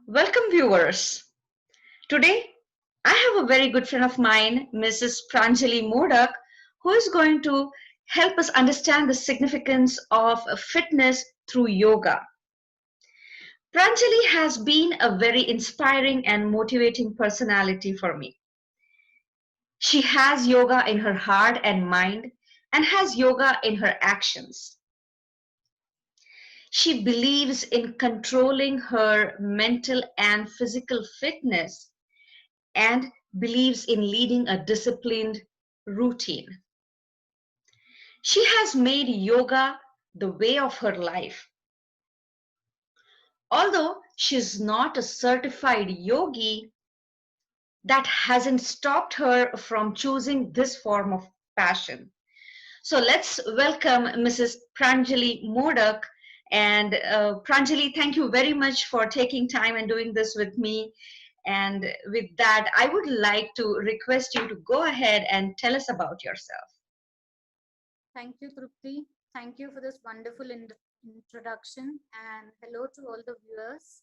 Welcome, viewers. Today, I have a very good friend of mine, Mrs. Pranjali Modak, who is going to help us understand the significance of fitness through yoga. Pranjali has been a very inspiring and motivating personality for me. She has yoga in her heart and mind and has yoga in her actions. She believes in controlling her mental and physical fitness and believes in leading a disciplined routine. She has made yoga the way of her life. Although she is not a certified yogi, that hasn't stopped her from choosing this form of passion. So let's welcome Mrs. Pranjali Modak. And Pranjali, thank you very much for taking time and doing this with me. And with that, I would like to request you to go ahead and tell us about yourself. Thank you, Trupti. Thank you for this wonderful introduction, and hello to all the viewers.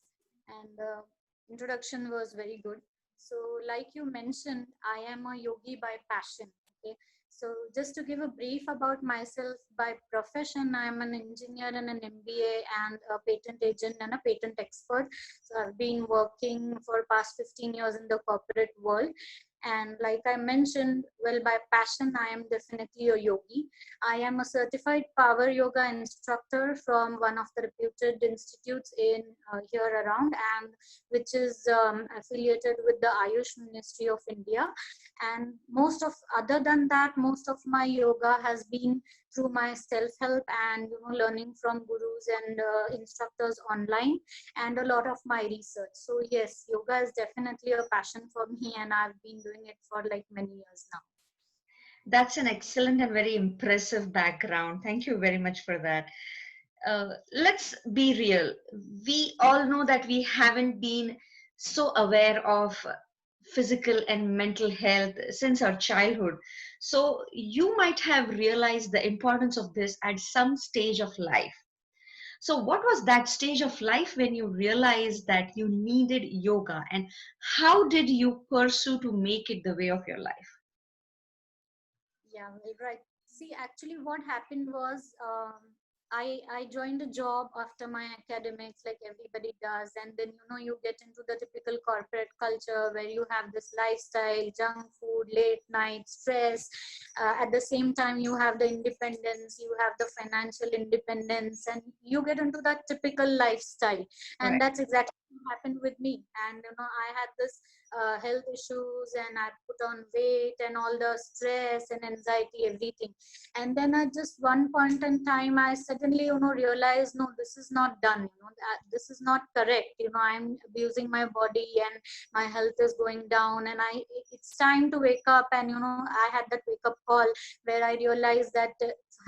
And the introduction was very good. So, like you mentioned, I am a yogi by passion. Okay. So, just to give a brief about myself, by profession, I am an engineer and an MBA and a patent agent and a patent expert. So, I've been working for past 15 years in the corporate world. And like I mentioned, well, by passion, I am definitely a yogi. I am a certified power yoga instructor from one of the reputed institutes in here around, and which is affiliated with the Ayush Ministry of India. And most of, other than that, most of my yoga has been through my self-help and learning from gurus and instructors online, and a lot of my research. So yes, yoga is definitely a passion for me, and I've been doing it for like many years now. That's an excellent and very impressive background. Thank you very much for that. Let's be real. We all know that we haven't been so aware of physical and mental health since our childhood. So you might have realized the importance of this at some stage of life. So, what was that stage of life when you realized that you needed yoga, and how did you pursue to make it the way of your life? Yeah, well, right. See, actually, what happened was I joined a job after my academics, like everybody does, and then you get into the typical corporate culture where you have this lifestyle, junk food, late night stress. At the same time, you have the independence, you have the financial independence, and you get into that typical lifestyle, and Right. that's exactly what happened with me. And I had this health issues, and I put on weight and all the stress and anxiety, everything. And then at just one point in time, I suddenly realized, no, this is not done, this is not correct, I'm abusing my body and my health is going down, and it's time to wake up. And I had that wake up call where I realized that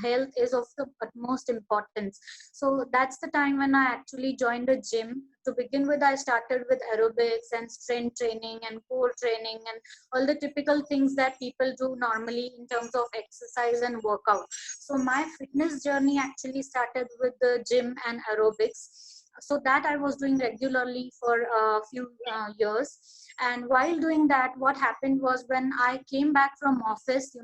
health is of the utmost importance. So that's the time when I actually joined a gym. To begin with, I started with aerobics and strength training and core training and all the typical things that people do normally in terms of exercise and workout. So my fitness journey actually started with the gym and aerobics. So that I was doing regularly for a few years. And while doing that, what happened was, when I came back from office,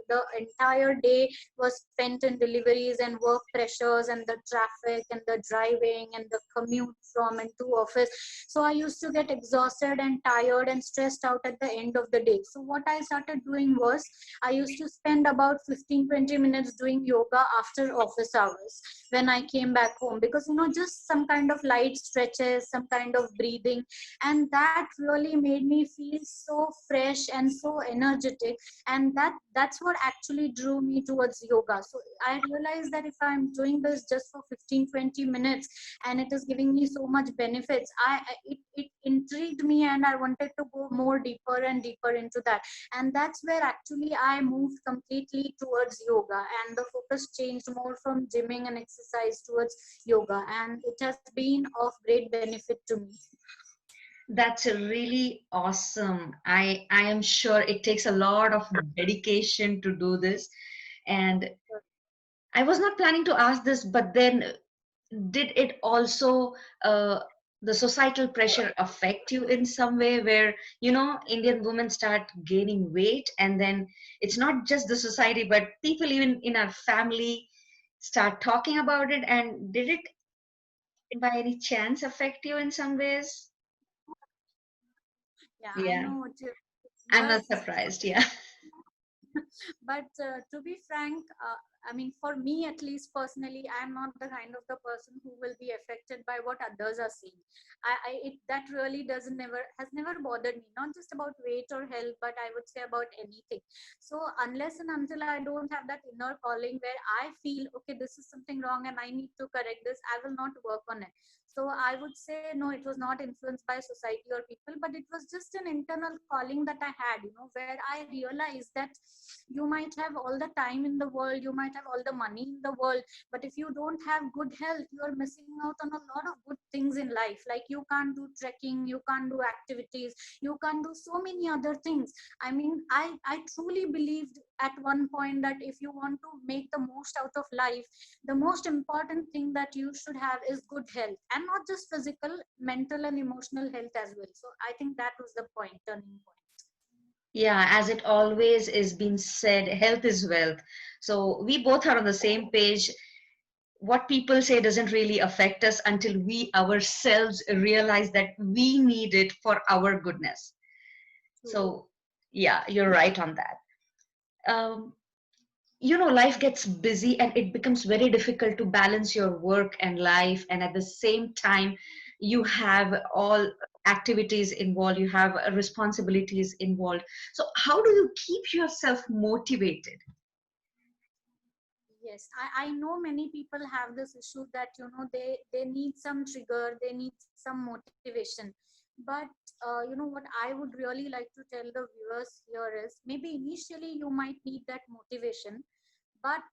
the entire day was spent in deliveries and work pressures and the traffic and the driving and the commute from and to office. So I used to get exhausted and tired and stressed out at the end of the day. So what I started doing was, I used to spend about 15-20 minutes doing yoga after office hours when I came back home, because just some kind of light stretches, some kind of breathing, and that really made me feel so fresh and so energetic. And that's what actually drew me towards yoga. So I realized that if I'm doing this just for 15-20 minutes and it is giving me so much benefits, it intrigued me, and I wanted to go more deeper and deeper into that. And that's where actually I moved completely towards yoga, and the focus changed more from gymming and exercise towards yoga, and it has been of great benefit to me. That's a really awesome. I am sure it takes a lot of dedication to do this. And I was not planning to ask this, but then did it also the societal pressure affect you in some way, where Indian women start gaining weight, and then it's not just the society, but people even in our family start talking about it? And did it by any chance affect you in some ways? Yeah, I Yeah, know what you, I'm but not surprised. Yeah. but to be frank, I mean, for me at least personally, I'm not the kind of the person who will be affected by what others are seeing. That really doesn't never has never bothered me, not just about weight or health, but I would say about anything. So unless and until I don't have that inner calling where I feel, okay, this is something wrong and I need to correct this, I will not work on it. So I would say no, it was not influenced by society or people, but it was just an internal calling that I had, where I realized that you might have all the time in the world, you might have all the money in the world, but if you don't have good health, you are missing out on a lot of good things in life. Like you can't do trekking, you can't do activities, you can't do so many other things. I mean, I truly believed at one point that if you want to make the most out of life, the most important thing that you should have is good health, and not just physical, mental and emotional health as well. So I think that was the point, turning point. Yeah, as it always is being said, health is wealth. So we both are on the same page. What people say doesn't really affect us until we ourselves realize that we need it for our goodness. Truly. So, yeah, you're right on that. Um, Life gets busy and it becomes very difficult to balance your work and life. And at the same time, you have all activities involved, you have responsibilities involved. So, how do you keep yourself motivated? Yes, I know many people have this issue that they need some trigger, they need some motivation. But what I would really like to tell the viewers here is, maybe initially you might need that motivation, but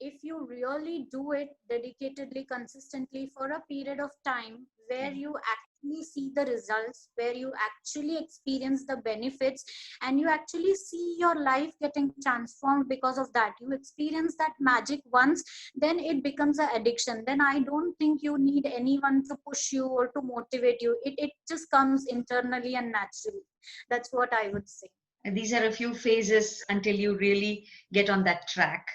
if you really do it dedicatedly, consistently for a period of time where you actually see the results, where you actually experience the benefits, and you actually see your life getting transformed because of that, you experience that magic once, then it becomes an addiction. Then I don't think you need anyone to push you or to motivate you. It just comes internally and naturally. That's what I would say. And these are a few phases until you really get on that track.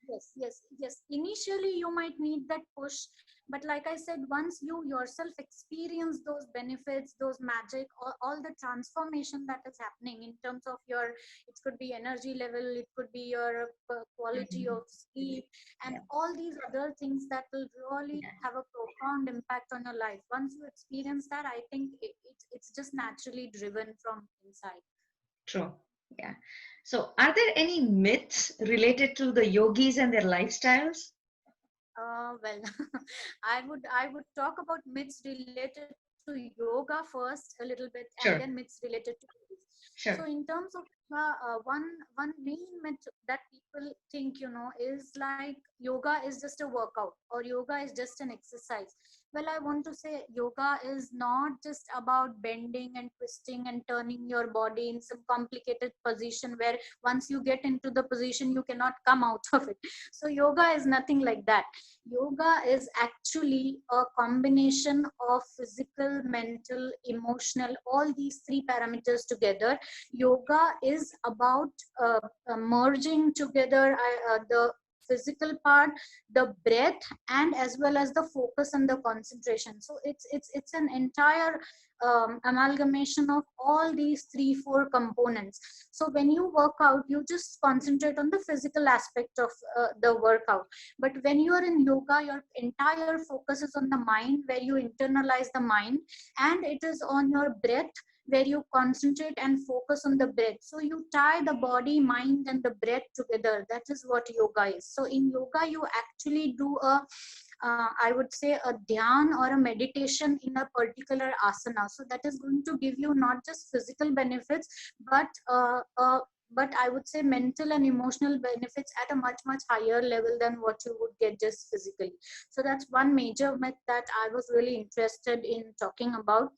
Yes, yes, yes. Initially, you might need that push, but like I said, once you yourself experience those benefits, those magic, all the transformation that is happening in terms of your, it could be energy level, it could be your quality Mhm. of sleep, and Yeah. all these other things that will really Yeah. have a profound impact on your life. Once you experience that, I think it's just naturally driven from inside. True. Yeah. So, are there any myths related to the yogis and their lifestyles? Well, I would talk about myths related to yoga first a little bit, and then myths Sure. related to yogis. So in Sure. terms of one main myth that people think, is like yoga is just a workout or yoga is just an exercise. Well, I want to say yoga is not just about bending and twisting and turning your body in some complicated position where once you get into the position you cannot come out of it. So yoga is nothing like that. Yoga is actually a combination of physical, mental, emotional, all these three parameters together. Yoga is about merging together the physical part, the breath, and as well as the focus and the concentration. So it's an entire amalgamation of all these three four components. So when you work out, you just concentrate on the physical aspect of the workout, but when you are in yoga, your entire focus is on the mind, where you internalize the mind, and it is on your breath, where you concentrate and focus on the breath. So you tie the body, mind, and the breath together. That is what yoga is. So in yoga, you actually do I would say a dhyan or a meditation in a particular asana. So that is going to give you not just physical benefits, but but I would say mental and emotional benefits at a much higher level than what you would get just physically. So that's one major myth that I was really interested in talking about.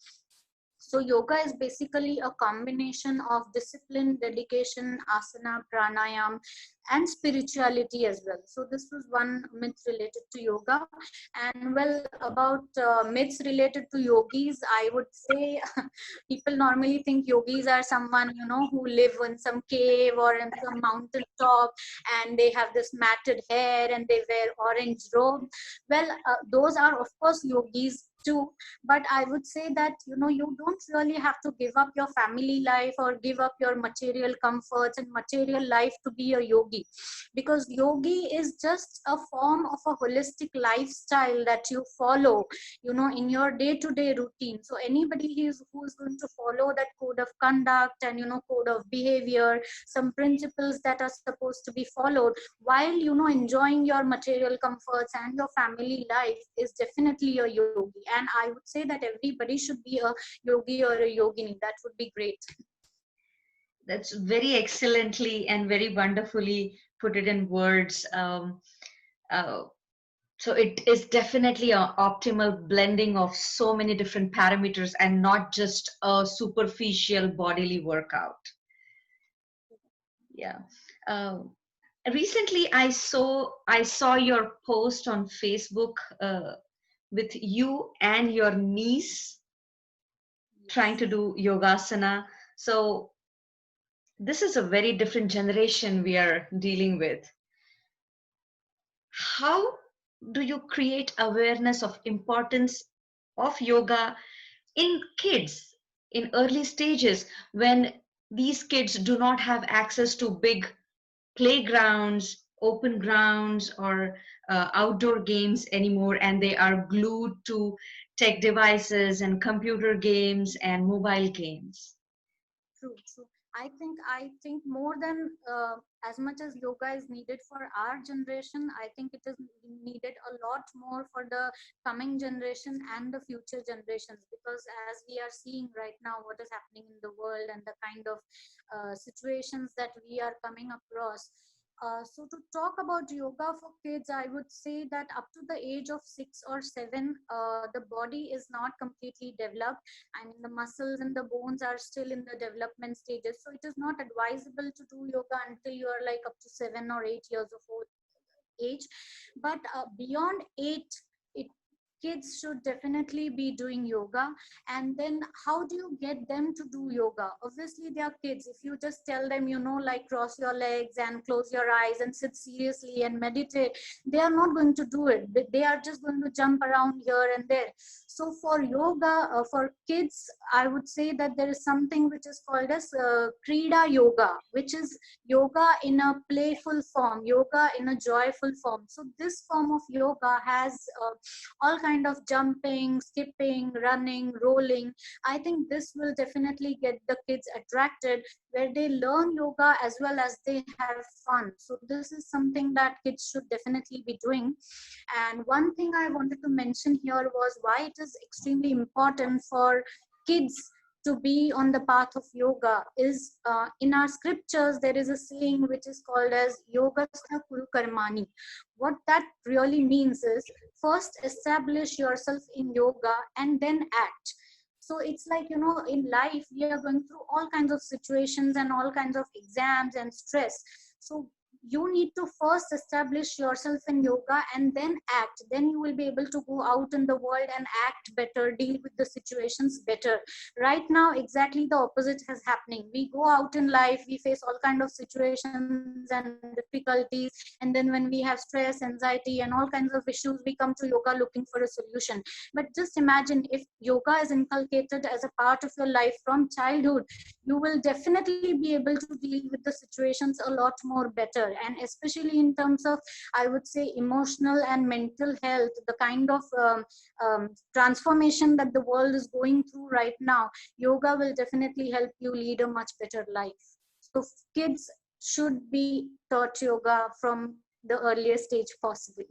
So yoga is basically a combination of discipline, dedication, asana, pranayam, and spirituality as well. So this was one myth related to yoga. And well, about myths related to yogis, I would say people normally think yogis are someone, you know, who live in some cave or in some mountain top, and they have this matted hair and they wear orange robe. Well, those are of course yogis too, but I would say that, you know, you don't really have to give up your family life or give up your material comforts and material life to be a yogi, because yogi is just a form of a holistic lifestyle that you follow, you know, in your day-to-day routine. So anybody who's going to follow that code of conduct and, you know, code of behavior, some principles that are supposed to be followed while, you know, enjoying your material comforts and your family life, is definitely a yogi. And I would say that everybody should be a yogi or a yogini. That would be great. That's very excellently and very wonderfully put it in words. Uh, so it is definitely an optimal blending of so many different parameters and not just a superficial bodily workout. Yeah. Uh, Recently, I saw your post on Facebook with you and your niece trying to do yogasana. So this is a very different generation we are dealing with. How do you create awareness of importance of yoga in kids in early stages, when these kids do not have access to big playgrounds, open grounds, or outdoor games anymore, and they are glued to tech devices and computer games and mobile games? True, true. I think more than as much as yoga is needed for our generation, I think it is needed a lot more for the coming generation and the future generations, because as we are seeing right now what is happening in the world and the kind of situations that we are coming across. So to talk about yoga for kids, I would say that up to the age of 6 or 7, the body is not completely developed. I mean, the muscles and the bones are still in the development stages. So it is not advisable to do yoga until you are like up to 7 or 8 years of old age. But beyond 8, it, kids should definitely be doing yoga. And then how do you get them to do yoga? Obviously they are kids. If you just tell them, you know, like cross your legs and close your eyes and sit seriously and meditate, they are not going to do it. They are just going to jump around here and there. So for yoga, for kids, I would say that there is something which is called as Krida yoga, which is yoga in a playful form, yoga in a joyful form. So this form of yoga has all kind of jumping, skipping, running, rolling. I think this will definitely get the kids attracted, where they learn yoga as well as they have fun. So this is something that kids should definitely be doing. And one thing I wanted to mention here was why it is extremely important for kids to be on the path of yoga is in our scriptures there is a saying which is called as yogastha kuru karmani. What that really means is first establish yourself in yoga and then act. So it's like, you know, in life we are going through all kinds of situations and all kinds of exams and stress. So you need to first establish yourself in yoga and then act. Then you will be able to go out in the world and act better, deal with the situations better. Right now exactly the opposite is happening. We go out in life, we face all kind of situations and difficulties, and then when we have stress, anxiety and all kinds of issues, we come to yoga looking for a solution. But just imagine if yoga is inculcated as a part of your life from childhood, you will definitely be able to deal with the situations a lot more better. And especially in terms of, I would say, emotional and mental health, the kind of transformation that the world is going through right now, yoga will definitely help you lead a much better life. So kids should be taught yoga from the earliest stage possible.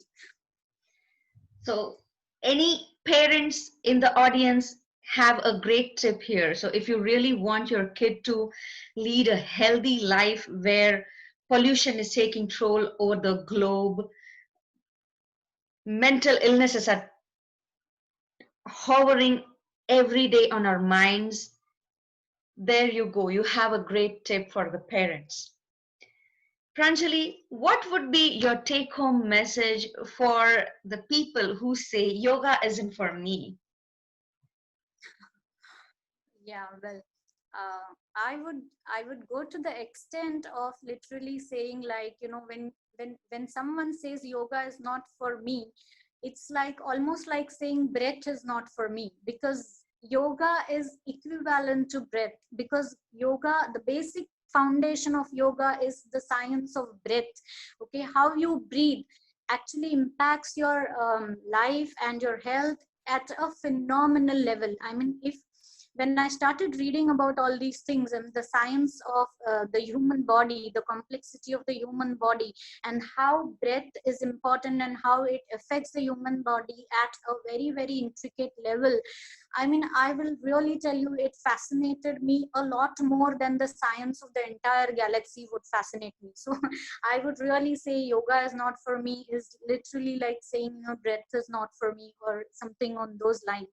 So, any parents in the audience have a great tip here. So, if you really want your kid to lead a healthy life where pollution is taking control over the globe, mental illnesses are hovering every day on our minds. There you go. You have a great tip for the parents. Pranjali, what would be your take home message for the people who say yoga isn't for me? Yeah, well, I would go to the extent of literally saying, like, when someone says yoga is not for me, it's like almost like saying breath is not for me, because yoga is equivalent to breath. Because yoga, the basic foundation of yoga is the science of breath. Okay, how you breathe actually impacts your life and your health at a phenomenal level. I mean, if when I started reading about all these things and the science of the human body, the complexity of the human body, and how breath is important and how it affects the human body at a very, very intricate level, I mean, I will really tell you, it fascinated me a lot more than the science of the entire galaxy would fascinate me. So I would really say yoga is not for me is literally like saying, breath is not for me, or something on those lines.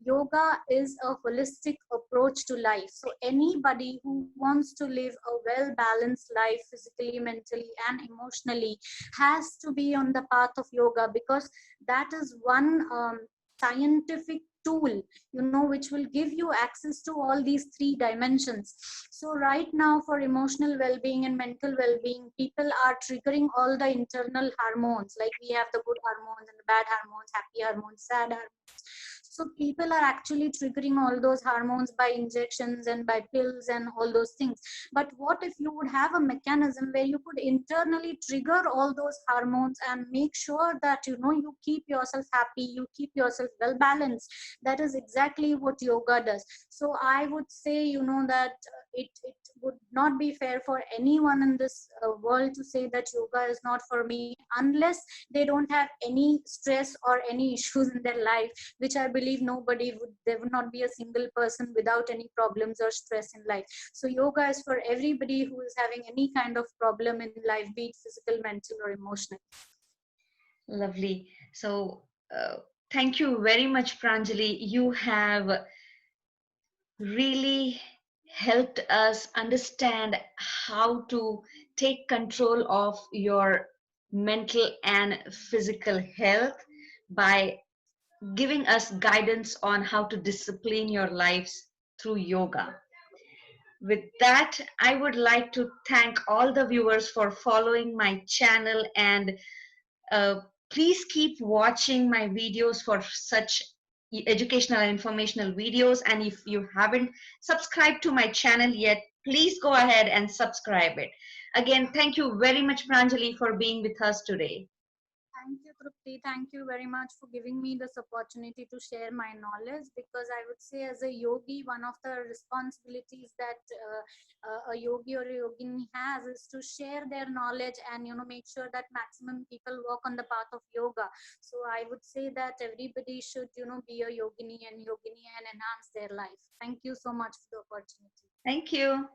Yoga is a holistic approach to life. So anybody who wants to live a well balanced life physically, mentally, and emotionally has to be on the path of yoga, because that is one scientific tool, which will give you access to all these three dimensions. So right now, for emotional well-being and mental well-being, people are triggering all the internal hormones. Like, we have the good hormones and the bad hormones, happy hormones, sad hormones. So people are actually triggering all those hormones by injections and by pills and all those things. But what if you would have a mechanism where you could internally trigger all those hormones and make sure that you keep yourself happy, you keep yourself well balanced? That is exactly what yoga does. So I would say, that it would not be fair for anyone in this world to say that yoga is not for me, unless they don't have any stress or any issues in their life, which I believe nobody would. There would not be a single person without any problems or stress in life. So yoga is for everybody who is having any kind of problem in life, be it physical, mental, or emotional. Lovely. So, thank you very much, Pranjali. You have really helped us understand how to take control of your mental and physical health by giving us guidance on how to discipline your lives through yoga. With that, I would like to thank all the viewers for following my channel, and uh, please keep watching my videos for such educational and informational videos. And if you haven't subscribed to my channel yet, please go ahead and subscribe it. Again, thank you very much, Pranjali, for being with us today. Thank you, Trupti. Thank you very much for giving me this opportunity to share my knowledge, because I would say, as a yogi, one of the responsibilities that a yogi or a yogini has is to share their knowledge and make sure that maximum people walk on the path of yoga. So I would say that everybody should be a yogini and yogini and enhance their life. Thank you so much for the opportunity. Thank you.